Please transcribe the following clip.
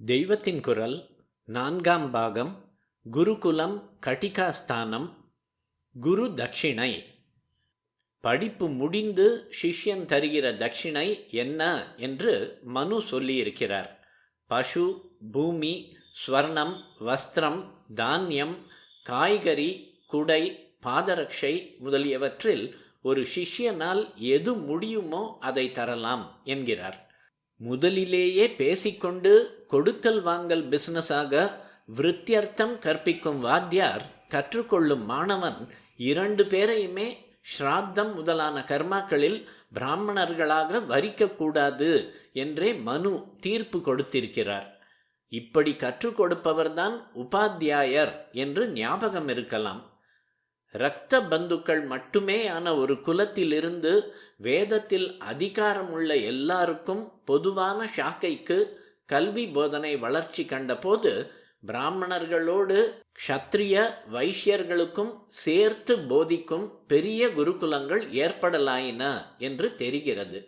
தெய்வத்தின் குரல் 4ஆம் பாகம். குருகுலம் கட்டிகாஸ்தானம். குரு தட்சிணை. படிப்பு முடிந்து சிஷ்யன் தருகிற தட்சிணை என்ன என்று மனு சொல்லியிருக்கிறார். பசு, பூமி, ஸ்வர்ணம், வஸ்திரம், தானியம், காய்கறி, குடை, பாதரட்சை முதலியவற்றில் ஒரு சிஷ்யனால் எது முடியுமோ அதை தரலாம் என்கிறார். முதலிலேயே பேசிக்கொண்டு கொடுக்கல் வாங்கல் பிசினஸாக விருத்தியர்த்தம் கற்பிக்கும் வாத்தியார் கற்றுக்கொள்ளும் மாணவன் 2 பேரையுமே ஸ்ராத்தம் முதலான கர்மாக்களில் பிராமணர்களாக வரிக்கக்கூடாது என்றே மனு தீர்ப்பு கொடுத்திருக்கிறார். இப்படி கற்றுக் கொடுப்பவர்தான் உபாத்தியாயர் என்று ஞாபகம் இருக்கலாம். இரத்த பந்துக்கள் மட்டுமே ஆன ஒரு குலத்திலிருந்து வேதத்தில் அதிகாரம் உள்ள எல்லாருக்கும் பொதுவான ஷாக்கைக்கு கல்வி போதனை வளர்ச்சி கண்டபோது பிராமணர்களோடு க்ஷத்ரிய வைஷ்யர்களுக்கும் சேர்த்து போதிக்கும் பெரிய குருகுலங்கள் ஏற்படலாயின என்று தெரிகிறது.